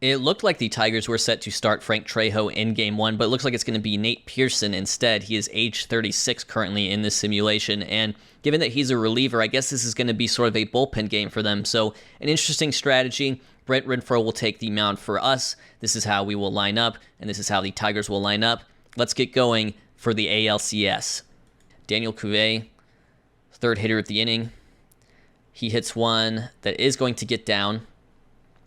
It looked like the Tigers were set to start Frank Trejo in Game 1, but it looks like it's going to be Nate Pearson instead. He is age 36 currently in this simulation, and given that he's a reliever, I guess this is going to be sort of a bullpen game for them. So an interesting strategy. Brent Renfroe will take the mound for us. This is how we will line up, and this is how the Tigers will line up. Let's get going for the ALCS. Daniel Cuvée, third hitter of the inning. He hits one that is going to get down.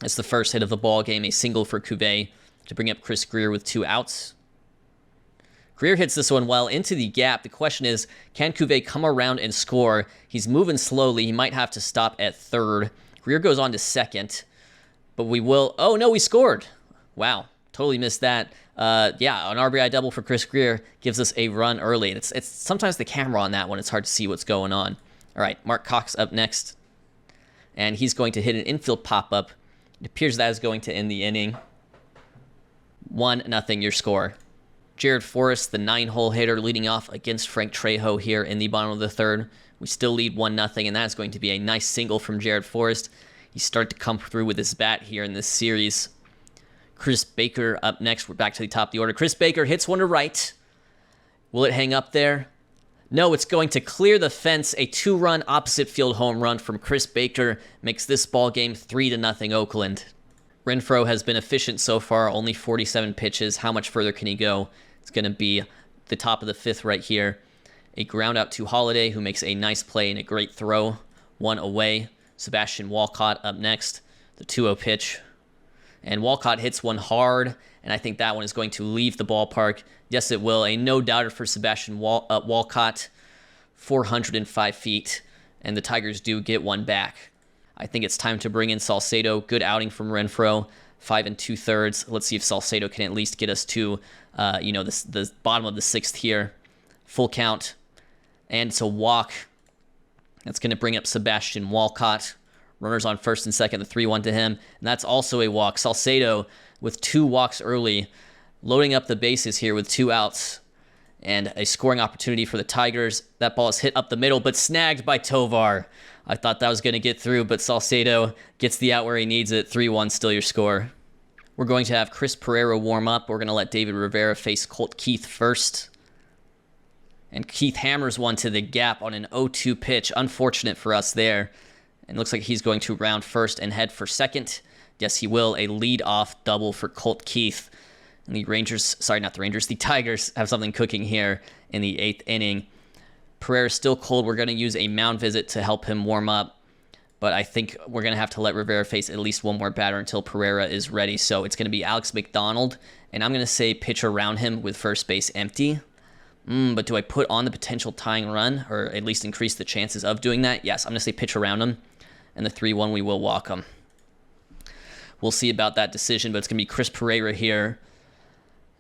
It's the first hit of the ball game, a single for Cuvée to bring up Chris Greer with 2 outs. Greer hits this one well into the gap. The question is, can Cuvée come around and score? He's moving slowly. He might have to stop at third. Greer goes on to second, but we will... Oh, no, we scored. Wow, totally missed that. Yeah, an RBI double for Chris Greer gives us a run early. It's sometimes the camera on that one, it's hard to see what's going on. All right, Mark Cox up next, and he's going to hit an infield pop-up. It appears that is going to end the inning. 1-0 your score. Jared Forrest, the 9-hole hitter, leading off against Frank Trejo here in the bottom of the third. We still lead 1-0, and that is going to be a nice single from Jared Forrest. He's starting to come through with his bat here in this series. Chris Baker up next. We're back to the top of the order. Chris Baker hits one to right. Will it hang up there? No, it's going to clear the fence. A 2-run opposite field home run from Chris Baker makes this ball game 3-0 Oakland. Renfroe has been efficient so far, only 47 pitches. How much further can he go? It's going to be the top of the 5th right here. A ground out to Holiday, who makes a nice play and a great throw. 1 away. Sebastian Walcott up next. The 2-0 pitch. And Walcott hits one hard, and I think that one is going to leave the ballpark. Yes, it will. A no-doubter for Sebastian Walcott, 405 feet, and the Tigers do get one back. I think it's time to bring in Salcedo. Good outing from Renfroe, 5 2/3. Let's see if Salcedo can at least get us to, the bottom of the 6th here. Full count, and it's a walk. That's going to bring up Sebastian Walcott. Runners on first and second, the 3-1 to him. And that's also a walk. Salcedo with 2 walks early, loading up the bases here with 2 outs. And a scoring opportunity for the Tigers. That ball is hit up the middle, but snagged by Tovar. I thought that was going to get through, but Salcedo gets the out where he needs it. 3-1, still your score. We're going to have Chris Pereira warm up. We're going to let David Rivera face Colt Keith first. And Keith hammers one to the gap on an 0-2 pitch. Unfortunate for us there. And looks like he's going to round first and head for second. Yes, he will. A lead-off double for Colt Keith. And the Tigers have something cooking here in the 8th inning. Pereira's still cold. We're going to use a mound visit to help him warm up. But I think we're going to have to let Rivera face at least one more batter until Pereira is ready. So it's going to be Alex McDonald. And I'm going to say pitch around him with first base empty. But do I put on the potential tying run, or at least increase the chances of doing that? Yes, I'm going to say pitch around him. And the 3-1, we will walk him. We'll see about that decision, but it's going to be Chris Pereira here.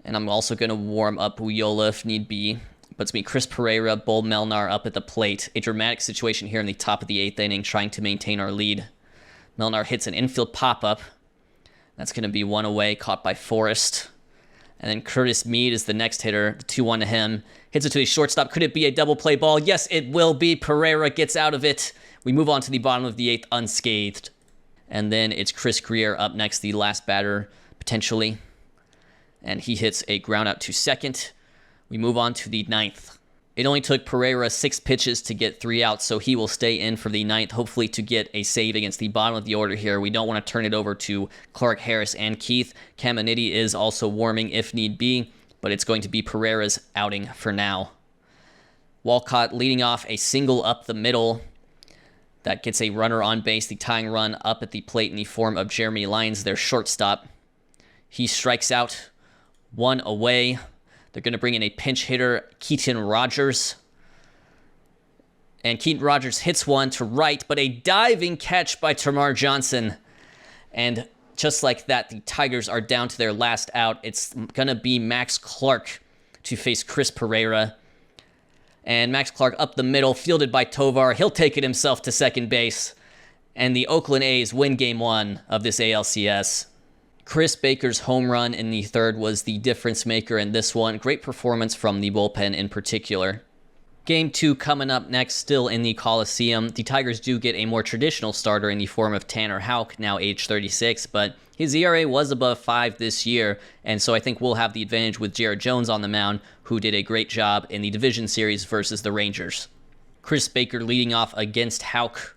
And I'm also going to warm up Uyola if need be. But it's going to be Chris Pereira, Bull Melnar up at the plate. A dramatic situation here in the top of the 8th inning, trying to maintain our lead. Melnar hits an infield pop-up. That's going to be 1 away, caught by Forrest. And then Curtis Mead is the next hitter. The 2-1 to him. Hits it to the shortstop. Could it be a double play ball? Yes, it will be. Pereira gets out of it. We move on to the bottom of the 8th unscathed. And then it's Chris Greer up next, the last batter, potentially. And he hits a ground out to second. We move on to the 9th. It only took Pereira 6 pitches to get 3 outs, so he will stay in for the 9th, hopefully to get a save against the bottom of the order here. We don't want to turn it over to Clark Harris and Keith. Caminiti is also warming if need be, but it's going to be Pereira's outing for now. Walcott leading off a single up the middle. That gets a runner on base, the tying run up at the plate in the form of Jeremy Lyons, their shortstop. He strikes out, 1 away. They're going to bring in a pinch hitter, Keaton Rogers. And Keaton Rogers hits one to right, but a diving catch by Tamar Johnson. And just like that, the Tigers are down to their last out. It's going to be Max Clark to face Chris Pereira. And Max Clark up the middle, fielded by Tovar. He'll take it himself to second base. And the Oakland A's win Game 1 of this ALCS. Chris Baker's home run in the 3rd was the difference maker in this one. Great performance from the bullpen in particular. Game 2 coming up next, still in the Coliseum. The Tigers do get a more traditional starter in the form of Tanner Houck, now age 36, but his ERA was above 5 this year, and so I think we'll have the advantage with Jared Jones on the mound, who did a great job in the division series versus the Rangers. Chris Baker leading off against Houck.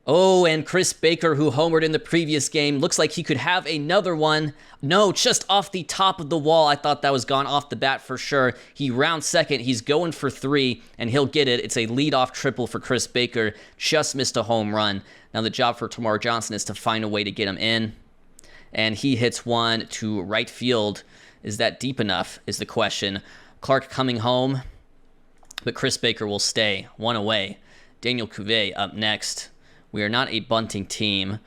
Oh, and Chris Baker, who homered in the previous game, looks like he could have another one. No, just off the top of the wall. I thought that was gone off the bat for sure. He rounds second. He's going for 3, and he'll get it. It's a leadoff triple for Chris Baker. Just missed a home run. Now the job for Tamar Johnson is to find a way to get him in. And he hits one to right field. Is that deep enough, is the question. Clark coming home, but Chris Baker will stay. 1 away. Daniel Cuvée up next. We are not a bunting team.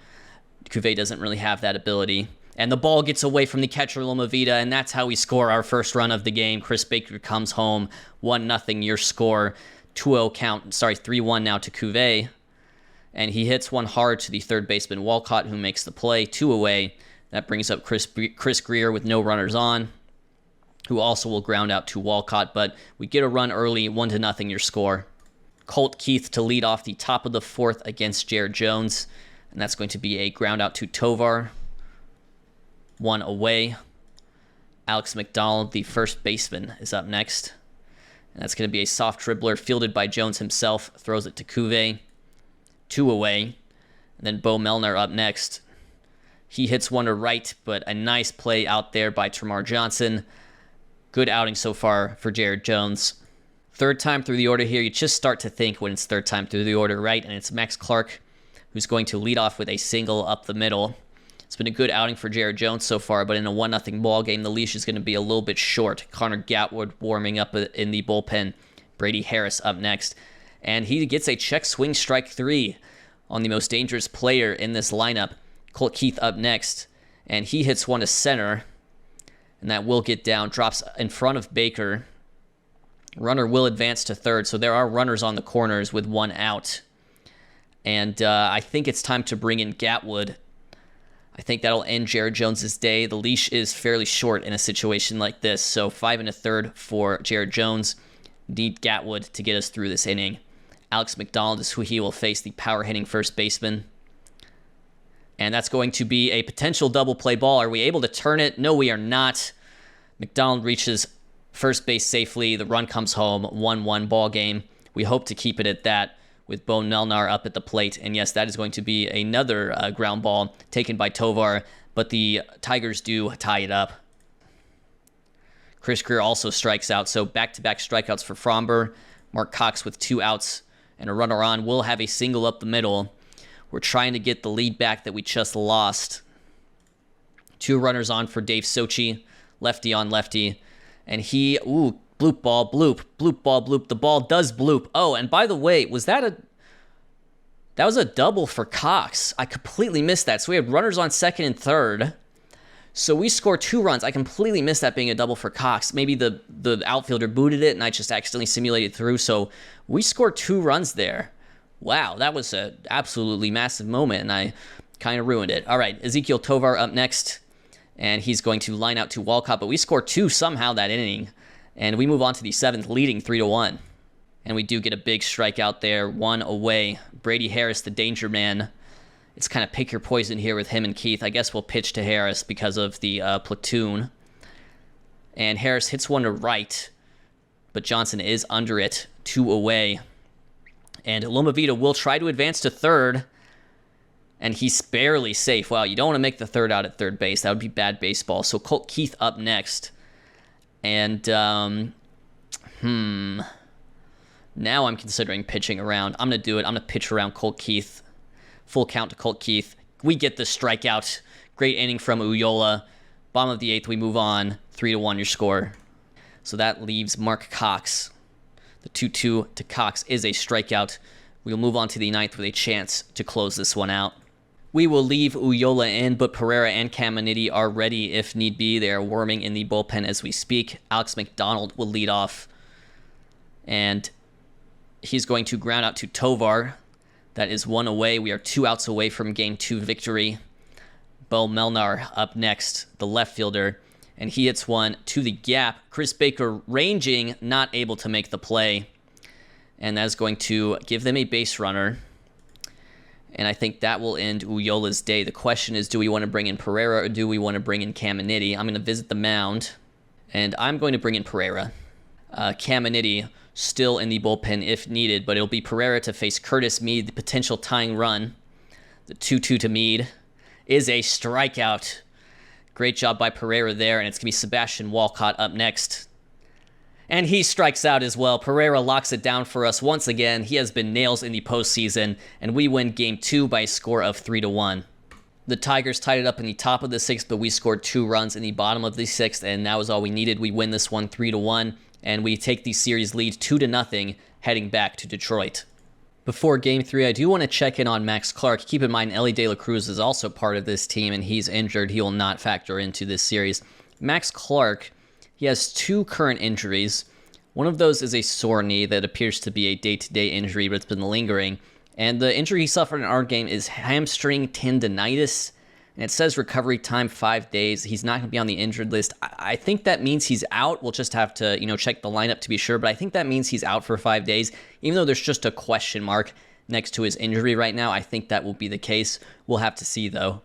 Cuvée doesn't really have that ability. And the ball gets away from the catcher, Lomavita, and that's how we score our first run of the game. Chris Baker comes home, 1-0 your score. 2-0 count, 3-1 now to Cuvée. And he hits one hard to the third baseman, Walcott, who makes the play. 2 away. That brings up Chris Greer with no runners on, who also will ground out to Walcott. But we get a run early, 1-0 your score. Colt Keith to lead off the top of the 4th against Jared Jones. And that's going to be a ground out to Tovar. 1 away. Alex McDonald, the first baseman, is up next. And that's going to be a soft dribbler fielded by Jones himself. Throws it to Cuvée. 2 away. And then Bo Melner up next. He hits one to right, but a nice play out there by Tamar Johnson. Good outing so far for Jared Jones. Third time through the order here, you just start to think when it's third time through the order, right? And it's Max Clark who's going to lead off with a single up the middle. It's been a good outing for Jared Jones so far, but in a 1-0 ball game, the leash is going to be a little bit short. Connor Gatwood warming up in the bullpen. Brady Harris up next. And he gets a check swing strike 3 on the most dangerous player in this lineup. Colt Keith up next. And he hits one to center. And that will get down. Drops in front of Baker. Runner will advance to third, so there are runners on the corners with 1 out. And I think it's time to bring in Gatwood. I think that'll end Jared Jones' day. The leash is fairly short in a situation like this, so 5 1/3 for Jared Jones. Need Gatwood to get us through this inning. Alex McDonald is who he will face, the power-hitting first baseman. And that's going to be a potential double play ball. Are we able to turn it? No, we are not. McDonald reaches first base safely. The run comes home. 1-1 ball game. We hope to keep it at that with Bo Melnar up at the plate. And yes, that is going to be another ground ball taken by Tovar. But the Tigers do tie it up. Chris Greer also strikes out. So back-to-back strikeouts for Fromber. Mark Cox with 2 outs and a runner on will have a single up the middle. We're trying to get the lead back that we just lost. 2 runners on for Dave Sochi. Lefty on lefty. And he, bloop ball, bloop ball, bloop. The ball does bloop. Oh, and by the way, that was a double for Cox. I completely missed that. So we had runners on second and third. So we scored 2 runs. I completely missed that being a double for Cox. Maybe the outfielder booted it and I just accidentally simulated through. So we scored 2 runs there. Wow, that was an absolutely massive moment and I kind of ruined it. All right, Ezekiel Tovar up next. And he's going to line out to Walcott, but we score 2 somehow that inning. And we move on to the 7th, leading 3-1. And we do get a big strikeout there, 1 away. Brady Harris, the danger man. It's kind of pick your poison here with him and Keith. I guess we'll pitch to Harris because of the platoon. And Harris hits one to right, but Johnson is under it, 2 away. And Lomavita will try to advance to third. And he's barely safe. Wow, you don't want to make the third out at third base. That would be bad baseball. So Colt Keith up next. And, now I'm considering pitching around. I'm going to do it. I'm going to pitch around Colt Keith. Full count to Colt Keith. We get the strikeout. Great inning from Uyola. Bottom of the 8th, we move on. 3-1 your score. So that leaves Mark Cox. The 2-2 to Cox is a strikeout. We'll move on to the 9th with a chance to close this one out. We will leave Uyola in, but Pereira and Caminiti are ready if need be. They are warming in the bullpen as we speak. Alex McDonald will lead off. And he's going to ground out to Tovar. That is 1 away. We are 2 outs away from Game 2 victory. Bo Melnar up next, the left fielder. and he hits one to the gap. Chris Baker ranging, not able to make the play, and that's going to give them a base runner. And I think that will end Ulyola's day. The question is, do we want to bring in Pereira or do we want to bring in Caminiti? I'm going to visit the mound, and I'm going to bring in Pereira. Caminiti still in the bullpen if needed, but it'll be Pereira to face Curtis Mead, the potential tying run. The 2-2 to Mead is a strikeout. Great job by Pereira there, and it's going to be Sebastian Walcott up next. And he strikes out as well. Pereira locks it down for us once again. He has been nails in the postseason, and we win Game 2 by a score of 3-1. The Tigers tied it up in the top of the 6th, but we scored 2 runs in the bottom of the 6th, and that was all we needed. We win this one 3-1, and we take the series lead 2-0 heading back to Detroit. Before Game 3, I do want to check in on Max Clark. Keep in mind, Elly De La Cruz is also part of this team, and he's injured. He will not factor into this series. Max Clark, he has 2 current injuries. One of those is a sore knee that appears to be a day-to-day injury, but it's been lingering. And the injury he suffered in our game is hamstring tendonitis, and it says recovery time 5 days. He's not going to be on the injured list. I think that means he's out. We'll just have to, check the lineup to be sure, but I think that means he's out for 5 days. Even though there's just a question mark next to his injury right now, I think that will be the case. We'll have to see, though.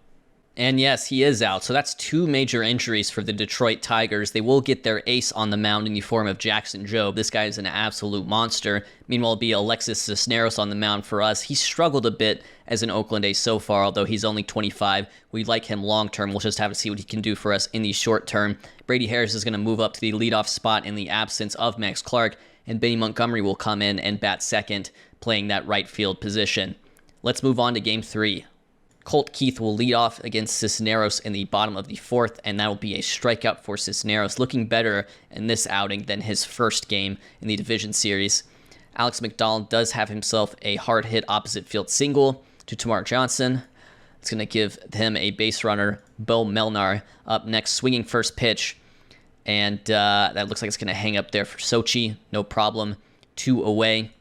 And yes, he is out. So that's 2 major injuries for the Detroit Tigers. They will get their ace on the mound in the form of Jackson Jobe. This guy is an absolute monster. Meanwhile, it'll be Alexis Cisneros on the mound for us. He struggled a bit as an Oakland ace so far, although he's only 25. We like him long term. We'll just have to see what he can do for us in the short term. Brady Harris is going to move up to the leadoff spot in the absence of Max Clark, and Benny Montgomery will come in and bat second, playing that right field position. Let's move on to Game 3. Colt Keith will lead off against Cisneros in the bottom of the 4th, and that will be a strikeout for Cisneros, looking better in this outing than his first game in the division series. Alex McDonald does have himself a hard hit opposite field single to Tamar Johnson. It's going to give him a base runner. Bo Melnar up next, swinging first pitch, and that looks like it's going to hang up there for Sochi. No problem. 2 away.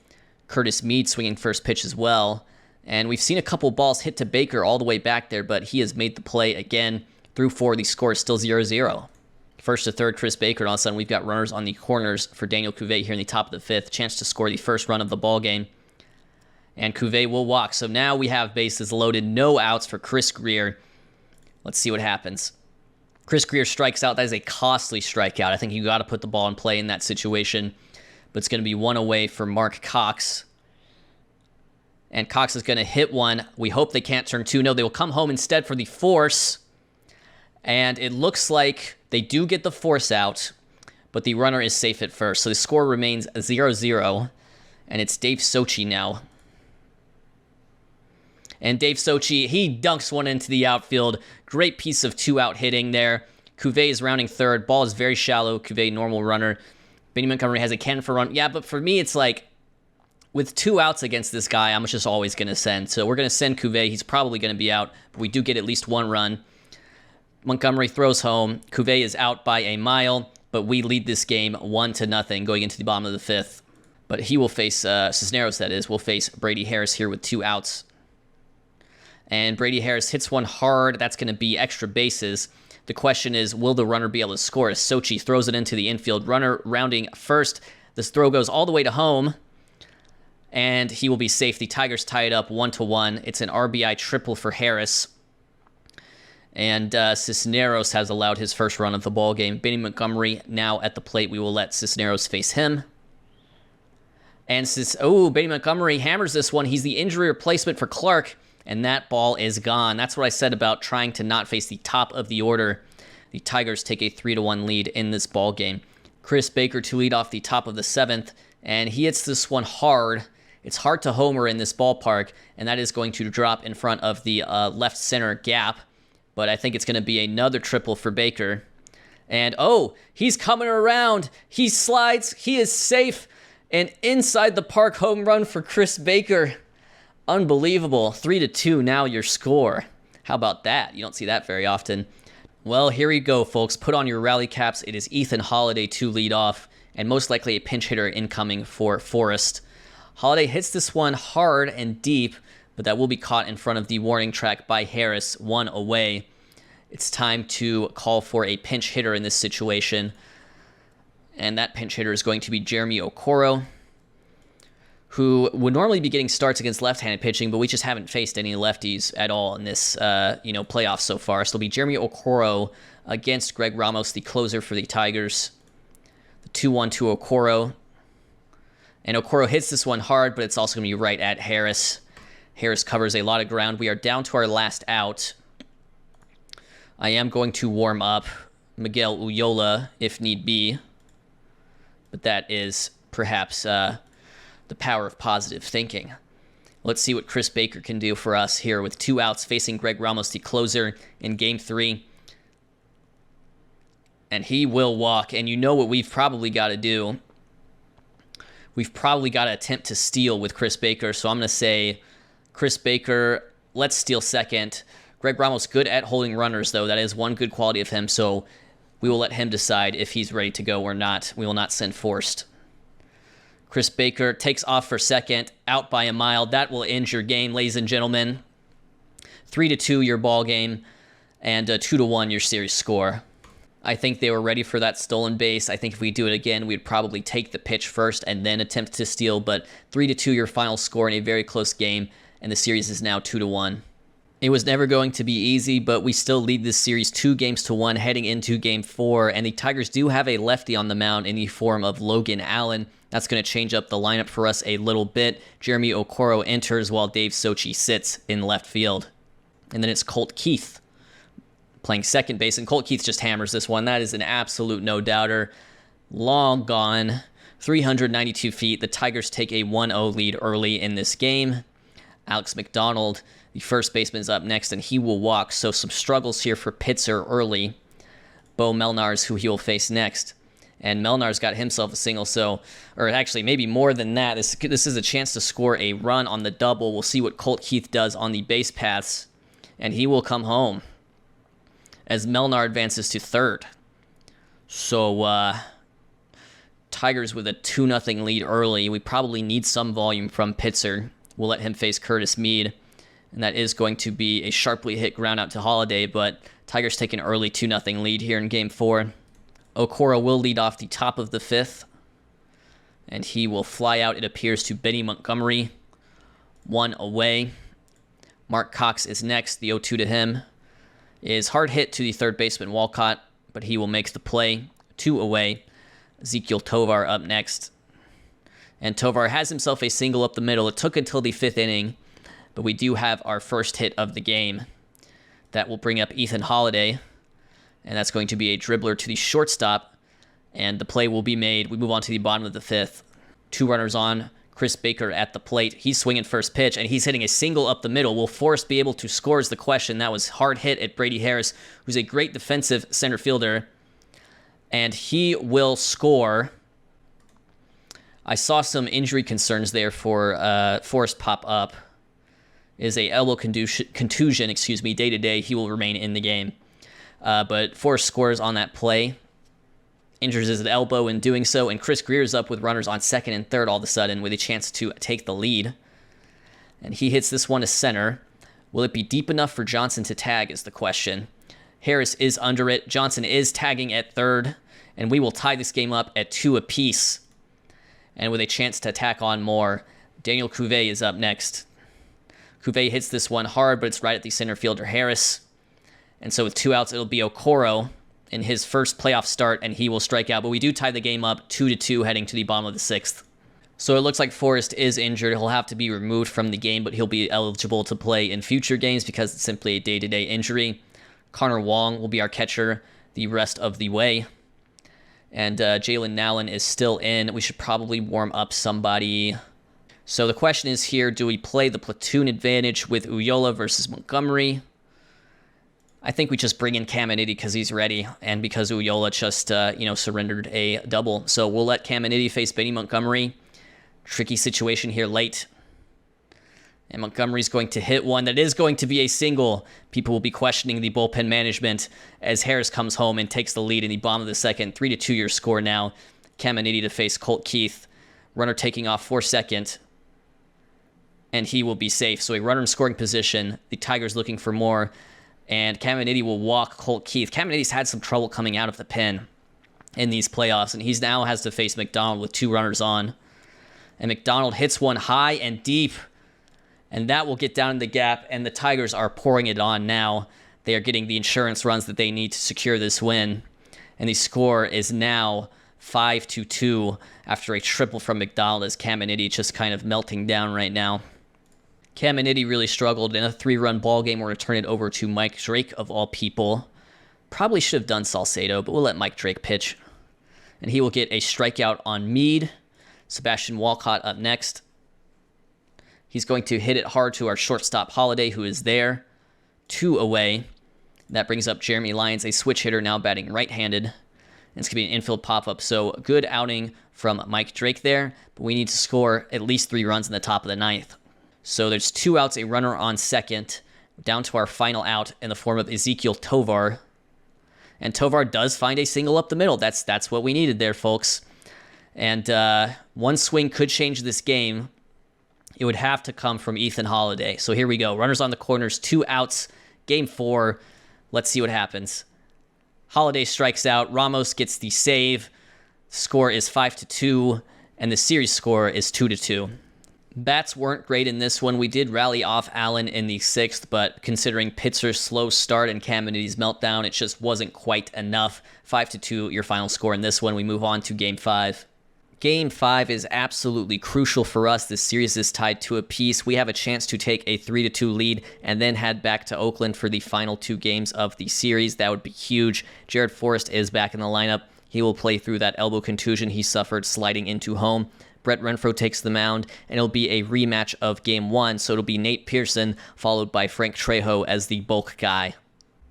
Curtis Mead swinging first pitch as well. And we've seen a couple balls hit to Baker all the way back there, but he has made the play again. Through 4, the score is still 0-0. First to third, Chris Baker, and all of a sudden we've got runners on the corners for Daniel Cuvée here in the top of the 5th. Chance to score the first run of the ball game. And Cuvée will walk. So now we have bases loaded, no outs for Chris Greer. Let's see what happens. Chris Greer strikes out. That is a costly strikeout. I think you got to put the ball in play in that situation. But it's going to be 1 away for Mark Cox. And Cox is going to hit one. We hope they can't turn 2. No, they will come home instead for the force. And it looks like they do get the force out, but the runner is safe at first. So the score remains 0-0, and it's Dave Sochi now. And Dave Sochi, he dunks one into the outfield. Great piece of 2-out hitting there. Cuvée is rounding third. Ball is very shallow. Cuvée, normal runner. Benny Montgomery has a cannon for run. Yeah, but for me, it's like, with 2 outs against this guy, I'm just always going to send. So we're going to send Cuvée. He's probably going to be out, but we do get at least 1 run. Montgomery throws home. Cuvée is out by a mile, but we lead this game 1-0 going into the bottom of the 5th. But he will face, Cisneros that is, will face Brady Harris here with 2 outs. And Brady Harris hits one hard. That's going to be extra bases. The question is, will the runner be able to score? As Sochi throws it into the infield. Runner rounding first. This throw goes all the way to home. And he will be safe. The Tigers tie it up 1-1. It's an RBI triple for Harris. And Cisneros has allowed his first run of the ball game. Benny Montgomery now at the plate. We will let Cisneros face him. And Benny Montgomery hammers this one. He's the injury replacement for Clark. And that ball is gone. That's what I said about trying to not face the top of the order. The Tigers take a 3-1 lead in this ball game. Chris Baker to lead off the top of the 7th. And he hits this one hard. It's hard to homer in this ballpark, and that is going to drop in front of the left center gap. But I think it's going to be another triple for Baker. And, he's coming around. He slides. He is safe. And inside the park home run for Chris Baker. Unbelievable. 3-2 now your score. How about that? You don't see that very often. Well, here we go, folks. Put on your rally caps. It is Ethan Holiday to lead off, and most likely a pinch hitter incoming for Forrest. Holiday hits this one hard and deep, but that will be caught in front of the warning track by Harris, 1 away. It's time to call for a pinch hitter in this situation. And that pinch hitter is going to be Jeremy Okoro, who would normally be getting starts against left-handed pitching, but we just haven't faced any lefties at all in this playoff so far. So it'll be Jeremy Okoro against Greg Ramos, the closer for the Tigers. The 2-1 to Okoro. And Okoro hits this one hard, but it's also going to be right at Harris. Harris covers a lot of ground. We are down to our last out. I am going to warm up Miguel Uyola if need be. But that is perhaps the power of positive thinking. Let's see what Chris Baker can do for us here with 2 outs facing Greg Ramos, the closer, in Game 3. And he will walk. And you know what we've probably got to do. We've probably got to attempt to steal with Chris Baker. So I'm going to say, Chris Baker, let's steal second. Greg Ramos, good at holding runners, though. That is one good quality of him, so we will let him decide if he's ready to go or not. We will not send Forrest. Chris Baker takes off for second, out by a mile. That will end your game, ladies and gentlemen. 3-2 your ball game, and 2-1 your series score. I think they were ready for that stolen base. I think if we do it again, we'd probably take the pitch first and then attempt to steal, but 3-2 your final score in a very close game, and the series is now 2-1. It was never going to be easy, but we still lead this series 2-1 heading into Game 4, and the Tigers do have a lefty on the mound in the form of Logan Allen. That's going to change up the lineup for us a little bit. Jeremy Okoro enters while Dave Sochi sits in left field. And then it's Colt Keith playing second base, and Colt Keith just hammers this one. That is an absolute no-doubter. Long gone, 392 feet. The Tigers take a 1-0 lead early in this game. Alex McDonald, the first baseman, is up next, and he will walk. So some struggles here for Pitzer early. Bo Melnar's who he will face next. And Melnar's got himself a single, or actually maybe more than that. This is a chance to score a run on the double. We'll see what Colt Keith does on the base paths, and he will come home as Melnar advances to third. So Tigers with a 2-0 lead early. We probably need some volume from Pitzer. We'll let him face Curtis Mead, and that is going to be a sharply hit ground out to Holiday, but Tigers take an early 2-0 lead here in Game 4. Okoro will lead off the top of the 5th, and he will fly out, it appears, to Benny Montgomery. 1 away. Mark Cox is next. The 0-2 to him is hard hit to the third baseman Walcott, but he will make the play. 2 away. Ezekiel Tovar up next. And Tovar has himself a single up the middle. It took until the 5th inning, but we do have our first hit of the game. That will bring up Ethan Holiday, and that's going to be a dribbler to the shortstop, and the play will be made. We move on to the bottom of the 5th. 2 runners on. Chris Baker at the plate. He's swinging first pitch, and he's hitting a single up the middle. Will Forrest be able to score is the question. That was hard hit at Brady Harris, who's a great defensive center fielder, and he will score. I saw some injury concerns there for Forrest pop up. Is a elbow contusion, day-to-day. He will remain in the game. But Forrest scores on that play. Injures his elbow in doing so, and Chris Greer's up with runners on second and third all of a sudden with a chance to take the lead. And he hits this one to center. Will it be deep enough for Johnson to tag is the question. Harris is under it. Johnson is tagging at third, and we will tie this game up at 2 apiece. And with a chance to tack on more, Daniel Cuvée is up next. Cuvée hits this one hard, but it's right at the center fielder Harris. And so with 2 outs, it'll be Okoro in his first playoff start, and he will strike out. But we do tie the game up 2-2 heading to the bottom of the 6th. So it looks like Forrest is injured. He'll have to be removed from the game, but he'll be eligible to play in future games because it's simply a day-to-day injury. Connor Wong will be our catcher the rest of the way. And Jalen Nowlin is still in. We should probably warm up somebody. So the question is here, do we play the platoon advantage with Uyola versus Montgomery? I think we just bring in Caminiti because he's ready, and because Uyola just surrendered a double. So we'll let Caminiti face Benny Montgomery. Tricky situation here late. And Montgomery's going to hit one that is going to be a single. People will be questioning the bullpen management as Harris comes home and takes the lead in the bottom of the 2nd. 3-2 your score now. Caminiti to face Colt Keith. Runner taking off for second. And he will be safe. So a runner in scoring position. The Tigers looking for more. And Caminiti will walk Colt Keith. Caminiti's had some trouble coming out of the pen in these playoffs, and he now has to face McDonald with 2 runners on. And McDonald hits one high and deep, and that will get down in the gap, and the Tigers are pouring it on now. They are getting the insurance runs that they need to secure this win, and the score is now 5-2 after a triple from McDonald, as Caminiti just kind of melting down right now. Caminiti really struggled in a 3-run ball game. We're going to turn it over to Mike Drake, of all people. Probably should have done Salcedo, but we'll let Mike Drake pitch. And he will get a strikeout on Meade. Sebastian Walcott up next. He's going to hit it hard to our shortstop Holiday, who is there. 2 away. That brings up Jeremy Lyons, a switch hitter now batting right-handed. It's going to be an infield pop-up. So good outing from Mike Drake there, but we need to score at least 3 runs in the top of the 9th. So there's 2 outs, a runner on second, down to our final out in the form of Ezekiel Tovar. And Tovar does find a single up the middle. That's what we needed there, folks. And one swing could change this game. It would have to come from Ethan Holiday. So here we go. Runners on the corners, 2 outs, game 4. Let's see what happens. Holiday strikes out. Ramos gets the save. Score is 5-2, and the series score is 2-2. Bats weren't great in this one. We did rally off Allen in the 6th, but considering Pitzer's slow start and Caminiti's meltdown, it just wasn't quite enough. 5-2, your final score in this one. We move on to Game 5. Game 5 is absolutely crucial for us. This series is tied to a piece. We have a chance to take a 3-2 lead and then head back to Oakland for the final 2 games of the series. That would be huge. Jared Forrest is back in the lineup. He will play through that elbow contusion he suffered sliding into home. Brett Renfroe takes the mound, and it'll be a rematch of Game 1, so it'll be Nate Pearson followed by Frank Trejo as the bulk guy.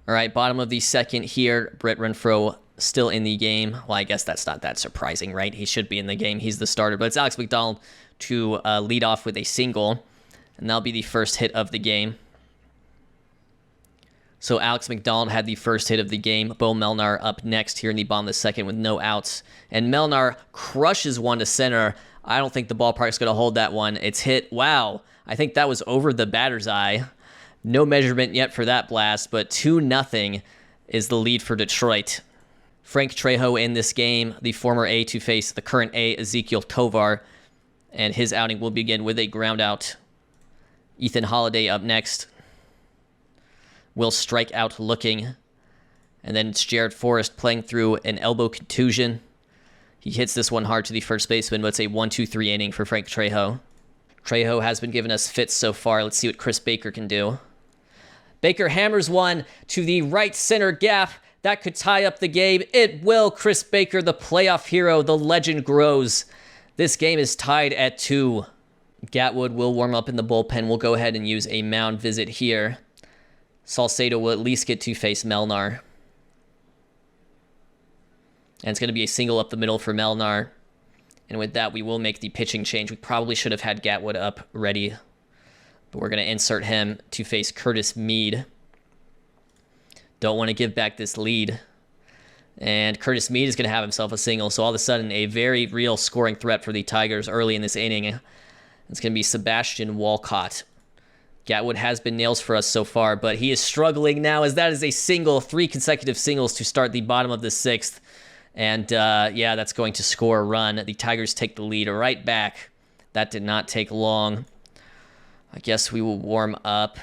All right, bottom of the 2nd here, Brett Renfroe still in the game. Well, I guess that's not that surprising, right? He should be in the game. He's the starter, but it's Alex McDonald to lead off with a single, and that'll be the first hit of the game. So Alex McDonald had the first hit of the game. Bo Melnar up next here in the bottom of the 2nd with no outs, and Melnar crushes one to center. I don't think the ballpark's going to hold that one. It's hit. Wow. I think that was over the batter's eye. No measurement yet for that blast, but 2-0 is the lead for Detroit. Frank Trejo in this game, the former A to face the current A, Ezekiel Tovar, and his outing will begin with a ground out. Ethan Holiday up next. Will strike out looking. And then it's Jared Forrest playing through an elbow contusion. He hits this one hard to the first baseman, but it's a 1-2-3 inning for Frank Trejo. Trejo has been giving us fits so far. Let's see what Chris Baker can do. Baker hammers one to the right center gap. That could tie up the game. It will. Chris Baker, the playoff hero. The legend grows. This game is tied at 2. Gatwood will warm up in the bullpen. We'll go ahead and use a mound visit here. Salcedo will at least get to face Melnar. And it's going to be a single up the middle for Melnar. And with that, we will make the pitching change. We probably should have had Gatwood up ready, but we're going to insert him to face Curtis Meade. Don't want to give back this lead. And Curtis Meade is going to have himself a single, so all of a sudden a very real scoring threat for the Tigers early in this inning. It's going to be Sebastian Walcott. Gatwood has been nails for us so far, but he is struggling now as that is a single, 3 consecutive singles to start the bottom of the 6th. And yeah, that's going to score a run. The Tigers take the lead right back. That did not take long. I guess we will warm up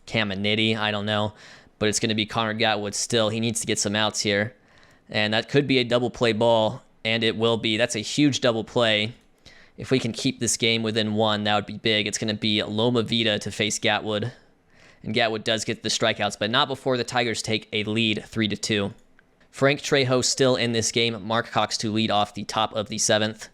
Caminiti. I don't know. But it's going to be Connor Gatwood still. He needs to get some outs here. And that could be a double play ball, and it will be. That's a huge double play. If we can keep this game within 1, that would be big. It's going to be Loma Vida to face Gatwood. And Gatwood does get the strikeouts, but not before the Tigers take a lead 3-2. Frank Trejo still in this game. Mark Cox to lead off the top of the 7th.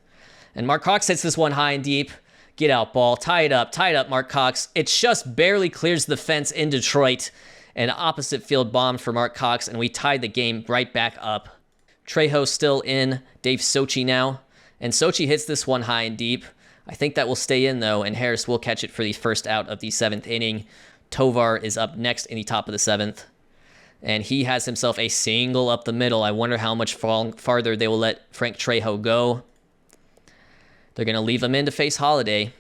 And Mark Cox hits this one high and deep. Get out ball. Tie it up, Mark Cox. It just barely clears the fence in Detroit. An opposite field bomb for Mark Cox, and we tied the game right back up. Trejo still in. Dave Sochi now. And Sochi hits this one high and deep. I think that will stay in, though, and Harris will catch it for the first out of the 7th inning. Tovar is up next in the top of the 7th. And he has himself a single up the middle. I wonder how much farther they will let Frank Trejo go. They're going to leave him in to face Holiday.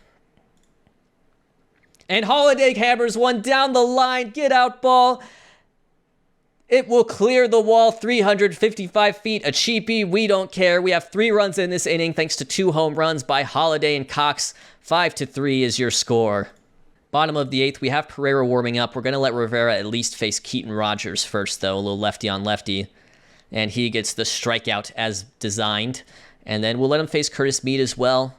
And Holiday hammers one down the line. Get out ball. It will clear the wall 355 feet. A cheapie. We don't care. We have 3 runs in this inning thanks to 2 home runs by Holiday and Cox. 5-3 is your score. Bottom of the 8th, we have Pereira warming up. We're going to let Rivera at least face Keaton Rogers first, though. A little lefty on lefty. And he gets the strikeout as designed. And then we'll let him face Curtis Mead as well.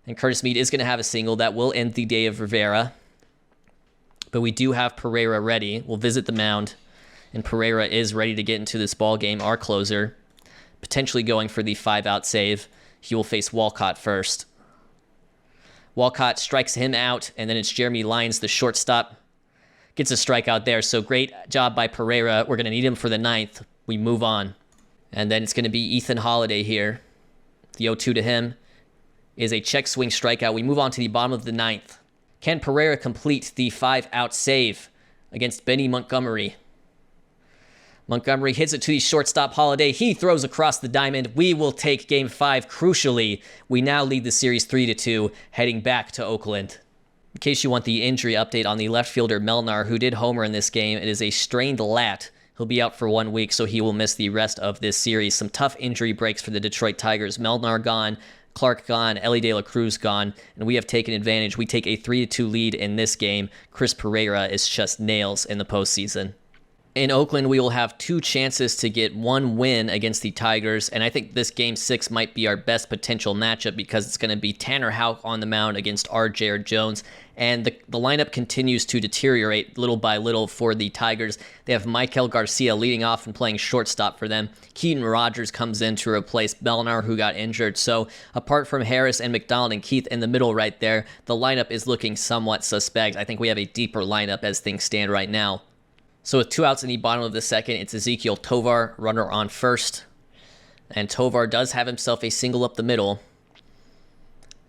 And Curtis Mead is going to have a single that will end the day of Rivera. But we do have Pereira ready. We'll visit the mound. And Pereira is ready to get into this ball game, our closer. Potentially going for the 5-out save. He will face Walcott first. Walcott strikes him out, and then it's Jeremy Lyons, the shortstop. Gets a strikeout there, so great job by Pereira. We're going to need him for the 9th. We move on. And then it's going to be Ethan Holiday here. The 0-2 to him is a check swing strikeout. We move on to the bottom of the 9th. Can Pereira complete the 5-out save against Benny Montgomery? Montgomery hits it to the shortstop Holiday. He throws across the diamond. We will take Game 5 crucially. We now lead the series 3-2, heading back to Oakland. In case you want the injury update on the left fielder Melnar, who did homer in this game, it is a strained lat. He'll be out for 1 week, so he will miss the rest of this series. Some tough injury breaks for the Detroit Tigers. Melnar gone, Clark gone, Ellie De La Cruz gone, and we have taken advantage. We take a 3-2 lead in this game. Chris Pereira is just nails in the postseason. In Oakland, we will have 2 chances to get 1 win against the Tigers, and I think this Game 6 might be our best potential matchup because it's going to be Tanner Houck on the mound against our Jared Jones, and the lineup continues to deteriorate little by little for the Tigers. They have Michael Garcia leading off and playing shortstop for them. Keaton Rogers comes in to replace Belnar, who got injured. So apart from Harris and McDonald and Keith in the middle right there, the lineup is looking somewhat suspect. I think we have a deeper lineup as things stand right now. So with 2 outs in the bottom of the 2nd, it's Ezekiel Tovar, runner on first. And Tovar does have himself a single up the middle.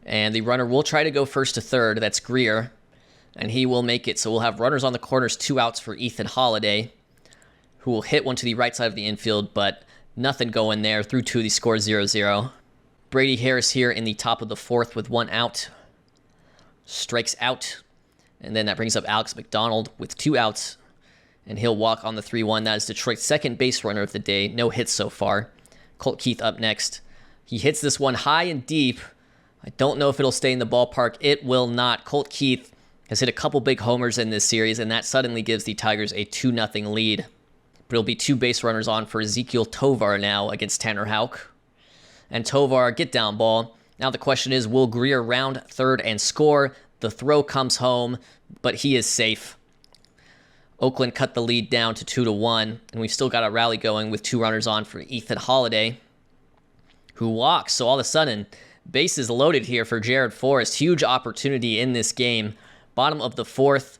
And the runner will try to go first to third. That's Greer. And he will make it. So we'll have runners on the corners, 2 outs for Ethan Holiday, who will hit one to the right side of the infield, but nothing going there. Through 2, the score 0-0. Brady Harris here in the top of the 4th with 1 out. Strikes out. And then that brings up Alex McDonald with 2 outs. And he'll walk on the 3-1. That is Detroit's second base runner of the day. No hits so far. Colt Keith up next. He hits this one high and deep. I don't know if it'll stay in the ballpark. It will not. Colt Keith has hit a couple big homers in this series, and that suddenly gives the Tigers a 2-0 lead. But it'll be 2 base runners on for Ezekiel Tovar now against Tanner Houck. And Tovar, get down ball. Now the question is, will Greer round third and score? The throw comes home, but he is safe. Oakland cut the lead down to 2-1, and we've still got a rally going with 2 runners on for Ethan Holiday, who walks. So all of a sudden, bases loaded here for Jared Forrest. Huge opportunity in this game. Bottom of the 4th,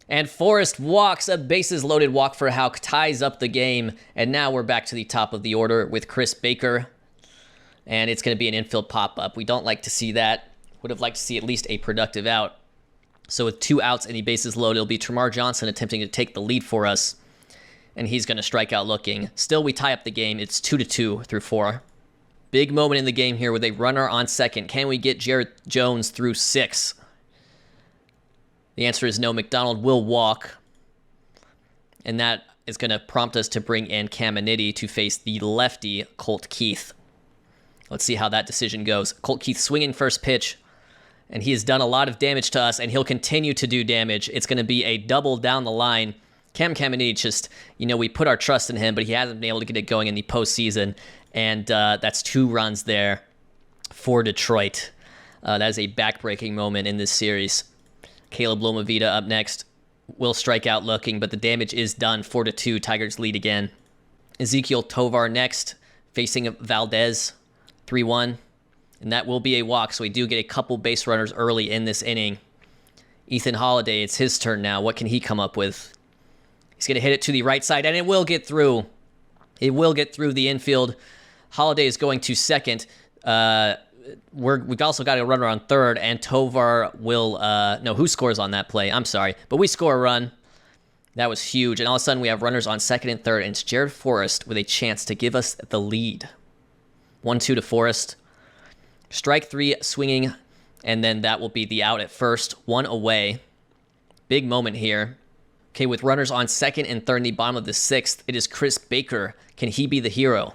and Forrest walks. A bases loaded walk for Houck ties up the game, and now we're back to the top of the order with Chris Baker, and it's going to be an infield pop-up. We don't like to see that. Would have liked to see at least a productive out. So with 2 outs and the bases loaded, it'll be Tramar Johnson attempting to take the lead for us. And he's going to strike out looking. Still, we tie up the game. It's 2-2 through 4. Big moment in the game here with a runner on second. Can we get Jared Jones through 6? The answer is no. McDonald will walk. And that is going to prompt us to bring in Caminiti to face the lefty, Colt Keith. Let's see how that decision goes. Colt Keith swinging first pitch. And he has done a lot of damage to us, and he'll continue to do damage. It's going to be a double down the line. Cam Caminiti just, we put our trust in him, but he hasn't been able to get it going in the postseason. And that's 2 runs there for Detroit. That is a backbreaking moment in this series. Caleb Lomavita up next. Will strike out looking, but the damage is done. 4-2, Tigers lead again. Ezekiel Tovar next, facing Valdez. 3-1. And that will be a walk, so we do get a couple base runners early in this inning. Ethan Holiday, it's his turn now. What can he come up with? He's going to hit it to the right side, and it will get through. It will get through the infield. Holiday is going to second. We've also got a runner on third, and Tovar will... who scores on that play? I'm sorry. But we score a run. That was huge. And all of a sudden, we have runners on second and third, and it's Jared Forrest with a chance to give us the lead. 1-2 to Forrest. Strike 3 swinging And then that will be the out at first. One away. Big moment here. Okay, with runners on second and third in the bottom of the sixth, it is Chris Baker. Can he be the hero?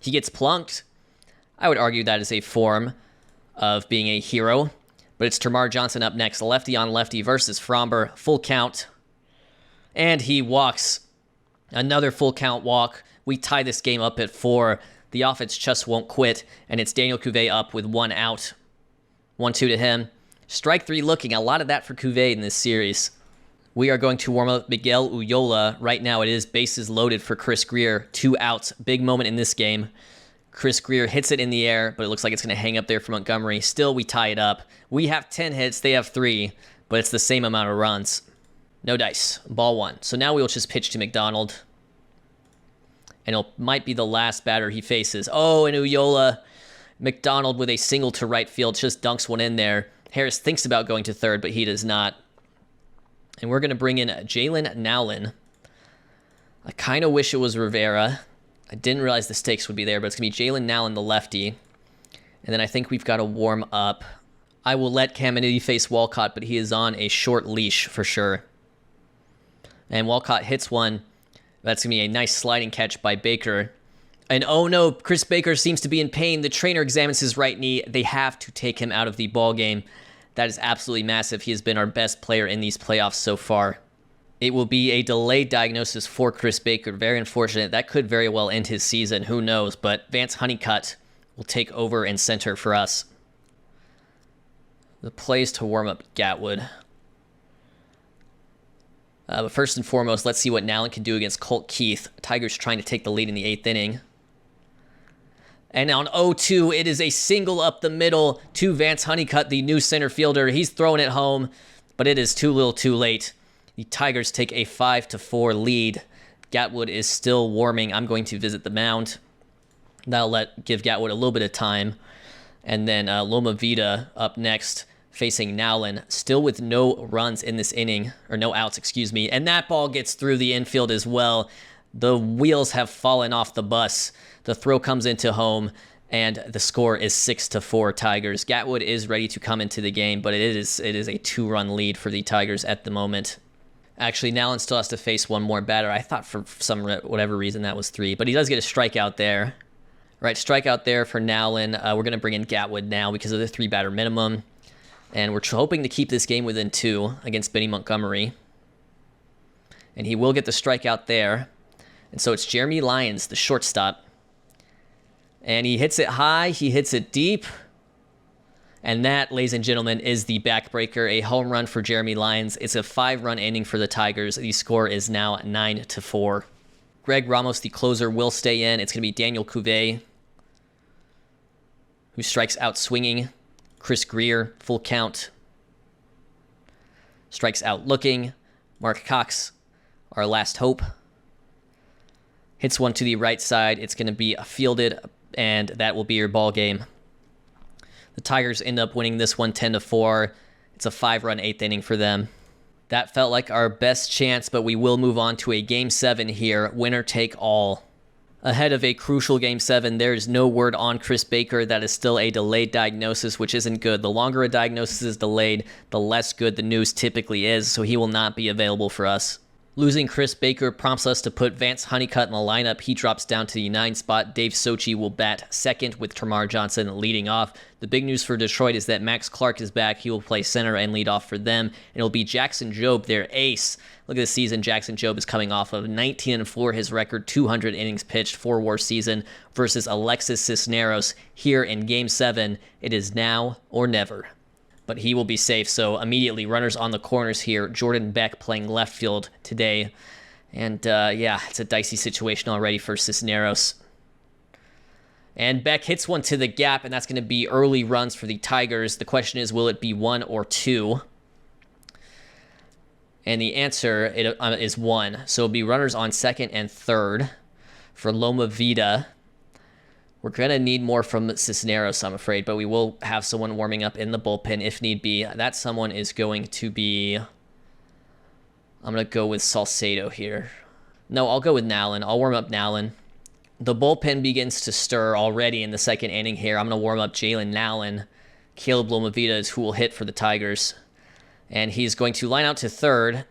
He gets plunked. I would argue that is a form of being a hero. But it's Termarr Johnson up next. Lefty on lefty versus Fromber. Full count. And he walks. Another full count walk. We tie this game up at 4. The offense just won't quit. And it's Daniel Cuvée up with 1 out. 1-2 to him. Strike 3 looking. A lot of that for Cuvée in this series. We are going to warm up Miguel Ullola. Right now it is bases loaded for Chris Greer. 2 outs. Big moment in this game. Chris Greer hits it in the air, but it looks like it's going to hang up there for Montgomery. Still, we tie it up. We have 10 hits. They have 3, but it's the same amount of runs. No dice. Ball 1. So now we'll just pitch to McDonald. And it might be the last batter he faces. Oh, and Ullola. McDonald with a single to right field just dunks one in there. Harris thinks about going to third, but he does not. And we're going to bring in Jalen Nowlin. I kind of wish it was Rivera. I didn't realize the stakes would be there, but it's going to be Jalen Nowlin, the lefty. And then I think we've got to warm up. I will let Caminiti face Walcott, but he is on a short leash for sure. And Walcott hits one. That's going to be a nice sliding catch by Baker. And oh no, Chris Baker seems to be in pain. The trainer examines his right knee. They have to take him out of the ball game. That is absolutely massive. He has been our best player in these playoffs so far. It will be a delayed diagnosis for Chris Baker. Very unfortunate. That could very well end his season. Who knows? But Vance Honeycutt will take over and center for us. The plays to warm up Gatwood. But first and foremost, let's see what Nowlin can do against Colt Keith. Tigers trying to take the lead in the 8th inning. And on 0-2, it is a single up the middle to Vance Honeycutt, the new center fielder. He's throwing it home, but it is too little too late. The Tigers take a 5-4 lead. Gatwood is still warming. I'm going to visit the mound. That'll give Gatwood a little bit of time. And then Loma Vida up next, facing Nowlin, still with no runs in this inning, or no outs, excuse me. And that ball gets through the infield as well. The wheels have fallen off the bus. The throw comes into home, and the score is 6-4 Tigers. Gatwood is ready to come into the game, but it is a 2-run lead for the Tigers at the moment. Actually, Nowlin still has to face one more batter. I thought for whatever reason that was 3, but he does get a strikeout there. Right, strikeout there for Nowlin. We're going to bring in Gatwood now because of the 3-batter minimum. And we're hoping to keep this game within 2 against Benny Montgomery. And he will get the strikeout there. And so it's Jeremy Lyons, the shortstop. And he hits it high, he hits it deep. And that, ladies and gentlemen, is the backbreaker. A home run for Jeremy Lyons. It's a 5-run inning for the Tigers. The score is now 9-4. Greg Ramos, the closer, will stay in. It's going to be Daniel Cuvée, who strikes out swinging. Chris Greer, full count. Strikes out looking. Mark Cox, our last hope. Hits one to the right side. It's going to be fielded, and that will be your ball game. The Tigers end up winning this one 10-4. It's a 5-run 8th inning for them. That felt like our best chance, but we will move on to a Game 7 here. Winner take all. Ahead of a crucial Game 7, there is no word on Chris Baker. That is still a delayed diagnosis, which isn't good. The longer a diagnosis is delayed, the less good the news typically is, so he will not be available for us. Losing Chris Baker prompts us to put Vance Honeycutt in the lineup. He drops down to the 9 spot. Dave Sochi will bat second with Termarr Johnson leading off. The big news for Detroit is that Max Clark is back. He will play center and lead off for them. And it'll be Jackson Jobe, their ace. Look at this season. Jackson Jobe is coming off of 19-4, his record, 200 innings pitched, 4-WAR season, versus Alexis Cisneros here in Game 7. It is now or never. But he will be safe, so immediately runners on the corners here. Jordan Beck playing left field today. And yeah, it's a dicey situation already for Cisneros. And Beck hits one to the gap, and that's going to be early runs for the Tigers. The question is, will it be 1 or 2? And the answer is 1. So it'll be runners on second and third for Loma Vida. We're going to need more from Cisneros, I'm afraid, but we will have someone warming up in the bullpen if need be. That someone is going to be... I'm going to go with Salcedo here. No, I'll go with Nowlin. I'll warm up Nowlin. The bullpen begins to stir already in the second inning here. I'm going to warm up Jalen Nowlin Caleb Lomavita is who will hit for the Tigers. And he's going to line out to third.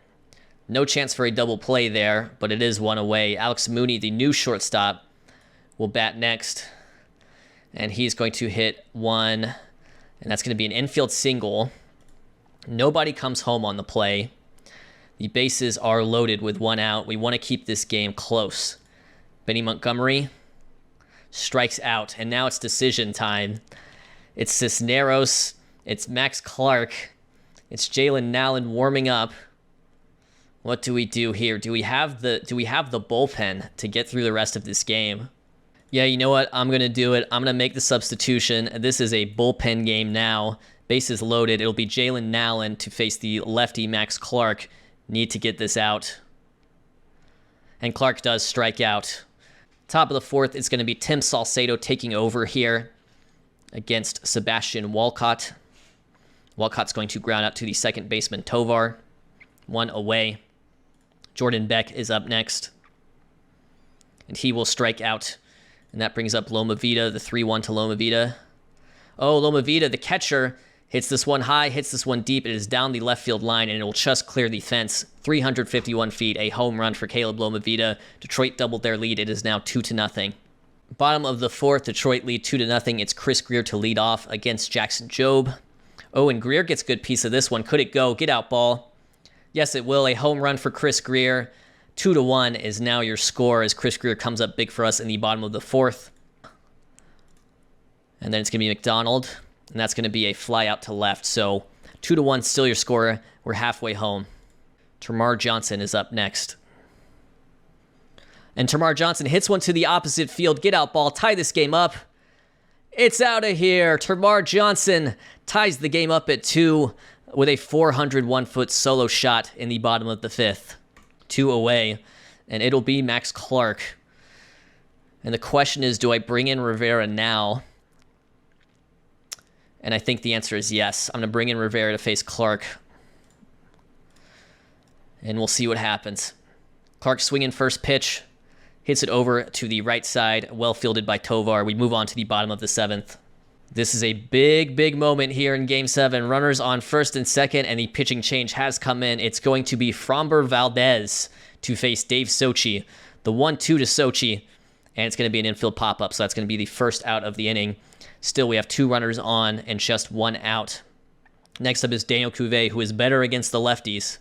No chance for a double play there, but it is one away. Alex Mooney, the new shortstop, will bat next. And he's going to hit one, and that's going to be an infield single. Nobody comes home on the play. The bases are loaded with one out. We want to keep this game close. Benny Montgomery strikes out, and now it's decision time. It's Cisneros. It's Max Clark. It's Jalen Nallen warming up. What do we do here? Do we have the bullpen to get through the rest of this game? Yeah, you know what? I'm going to do it. I'm going to make the substitution. This is a bullpen game now. Bases loaded. It'll be Jalen Nallen to face the lefty Max Clark. Need to get this out. And Clark does strike out. Top of the fourth, it's going to be Tim Salcedo taking over here against Sebastian Walcott. Walcott's going to ground out to the second baseman Tovar. One away. Jordan Beck is up next. And he will strike out. And that brings up Lomavita, the 3-1 to Lomavita. Oh, Lomavita, the catcher, hits this one high, hits this one deep. It is down the left field line, and it will just clear the fence. 351 feet, a home run for Caleb Lomavita. Detroit doubled their lead. It is now 2-0. Bottom of the fourth, Detroit lead 2-0. It's Chris Greer to lead off against Jackson Jobe. Oh, and Greer gets a good piece of this one. Could it go? Get out ball. Yes, it will. A home run for Chris Greer. 2-1 is now your score as Chris Greer comes up big for us in the bottom of the fourth. And then it's going to be McDonald, and that's going to be a fly out to left. So 2-1, still your score. We're halfway home. Termarr Johnson is up next. And Termarr Johnson hits one to the opposite field. Get out ball. Tie this game up. It's out of here. Termarr Johnson ties the game up at 2 with a 401-foot solo shot in the bottom of the fifth. 2 away, and it'll be Max Clark. And the question is, do I bring in Rivera now? And I think the answer is yes. I'm going to bring in Rivera to face Clark. And we'll see what happens. Clark swinging first pitch. Hits it over to the right side. Well fielded by Tovar. We move on to the bottom of the seventh. This is a big, big moment here in Game 7. Runners on first and second, and the pitching change has come in. It's going to be Framber Valdez to face Dave Sochi. The 1-2 to Sochi, and it's going to be an infield pop-up, so that's going to be the first out of the inning. Still, we have 2 runners on and just 1 out. Next up is Daniel Cuvée, who is better against the lefties.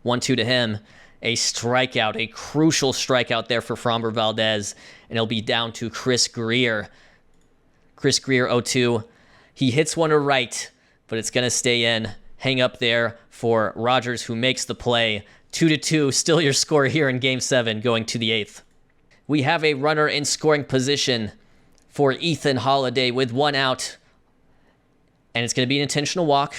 1-2 to him. A strikeout, a crucial strikeout there for Framber Valdez, and it'll be down to Chris Greer. Chris Greer, 0-2. He hits one to right, but it's going to stay in. Hang up there for Rogers, who makes the play. 2-2, still your score here in Game 7, going to the 8th. We have a runner in scoring position for Ethan Holiday with 1 out. And it's going to be an intentional walk.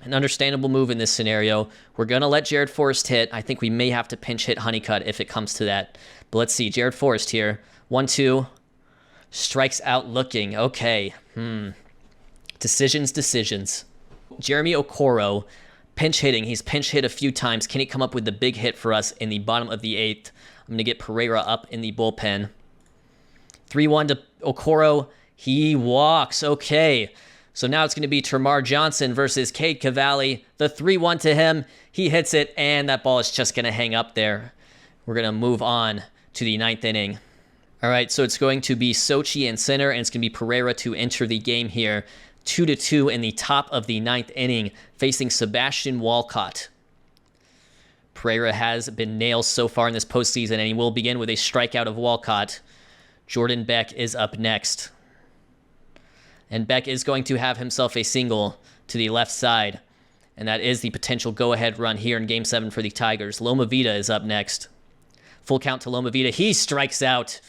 An understandable move in this scenario. We're going to let Jared Forrest hit. I think we may have to pinch hit Honeycutt if it comes to that. But let's see. Jared Forrest here. 1-2. Strikes out looking. Okay. Decisions. Jeremy Okoro, pinch hitting. He's pinch hit a few times. Can he come up with the big hit for us in the bottom of the 8th? I'm going to get Pereira up in the bullpen. 3-1 to Okoro. He walks. Okay. So now it's going to be Termarr Johnson versus Cade Cavalli. The 3-1 to him. He hits it, and that ball is just going to hang up there. We're going to move on to the 9th inning. All right, so it's going to be Sochi in center, and it's going to be Pereira to enter the game here. 2-2 in the top of the 9th inning, facing Sebastian Walcott. Pereira has been nails so far in this postseason, and he will begin with a strikeout of Walcott. Jordan Beck is up next. And Beck is going to have himself a single to the left side. And that is the potential go-ahead run here in Game 7 for the Tigers. Lomavita is up next. Full count to Lomavita. He strikes out.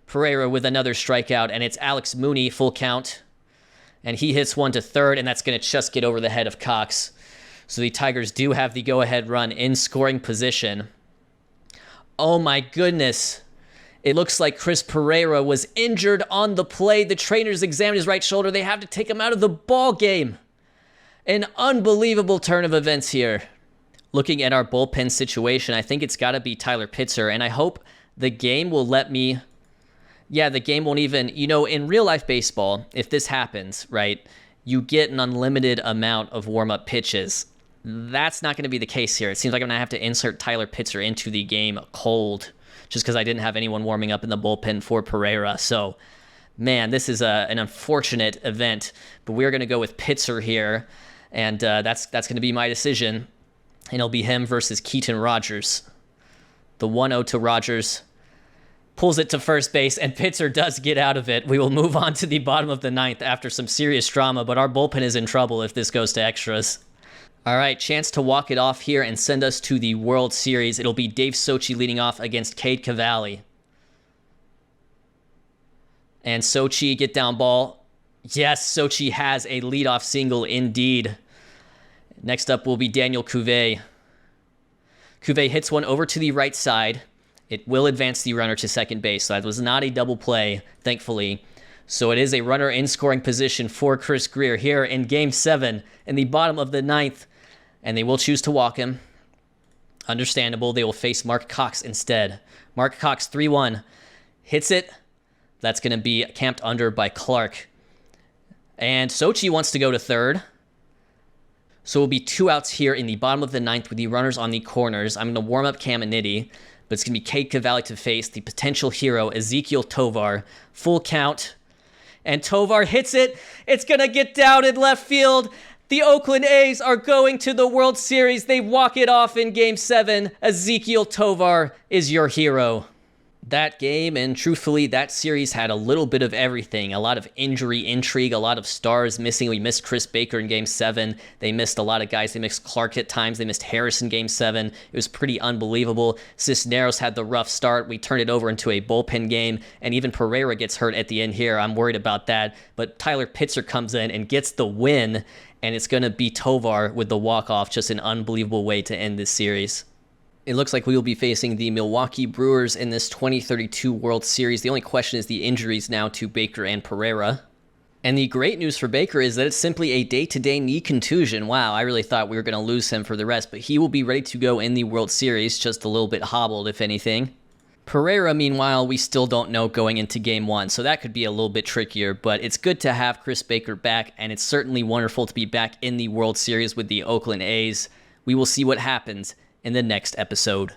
Pereira with another strikeout. And it's Alex Mooney, full count. And he hits one to third, and that's going to just get over the head of Cox. So the Tigers do have the go-ahead run in scoring position. Oh my goodness. It looks like Chris Pereira was injured on the play. The trainers examined his right shoulder. They have to take him out of the ball game. An unbelievable turn of events here. Looking at our bullpen situation, I think it's got to be Tyler Pitzer, and I hope the game will let me... Yeah, the game won't even... You know, in real-life baseball, if this happens, right, you get an unlimited amount of warm-up pitches. That's not going to be the case here. It seems like I'm going to have to insert Tyler Pitzer into the game cold just because I didn't have anyone warming up in the bullpen for Pereira. So, man, this is an unfortunate event, but we're going to go with Pitzer here, and that's going to be my decision, and it'll be him versus Keaton Rogers. The 1-0 to Rogers. Pulls it to first base, and Pitzer does get out of it. We will move on to the bottom of the ninth after some serious drama, but our bullpen is in trouble if this goes to extras. All right, chance to walk it off here and send us to the World Series. It'll be Dave Sochi leading off against Cade Cavalli. And Sochi, get down ball. Yes, Sochi has a leadoff single indeed. Next up will be Daniel Cuvée. Cuvée hits one over to the right side. It will advance the runner to second base. So that was not a double play, thankfully. So it is a runner in scoring position for Chris Greer here in Game 7 in the bottom of the ninth. And they will choose to walk him. Understandable. They will face Mark Cox instead. Mark Cox, 3-1. Hits it. That's going to be camped under by Clark. And Sochi wants to go to third. So it will be 2 outs here in the bottom of the ninth with the runners on the corners. I'm going to warm up Caminiti. But it's going to be Cade Cavalli to face the potential hero, Ezekiel Tovar. Full count. And Tovar hits it. It's going to get down in left field. The Oakland A's are going to the World Series. They walk it off in Game 7. Ezekiel Tovar is your hero. That game, and truthfully, that series had a little bit of everything. A lot of injury intrigue, a lot of stars missing. We missed Chris Baker in Game 7. They missed a lot of guys. They missed Clark at times. They missed Harris in Game 7. It was pretty unbelievable. Cisneros had the rough start. We turned it over into a bullpen game, and even Pereira gets hurt at the end here. I'm worried about that. But Tyler Pitzer comes in and gets the win, and it's going to be Tovar with the walk-off. Just an unbelievable way to end this series. It looks like we will be facing the Milwaukee Brewers in this 2032 World Series. The only question is the injuries now to Baker and Pereira. And the great news for Baker is that it's simply a day-to-day knee contusion. Wow, I really thought we were going to lose him for the rest, but he will be ready to go in the World Series, just a little bit hobbled, if anything. Pereira, meanwhile, we still don't know going into Game 1, so that could be a little bit trickier, but it's good to have Chris Baker back, and it's certainly wonderful to be back in the World Series with the Oakland A's. We will see what happens in the next episode.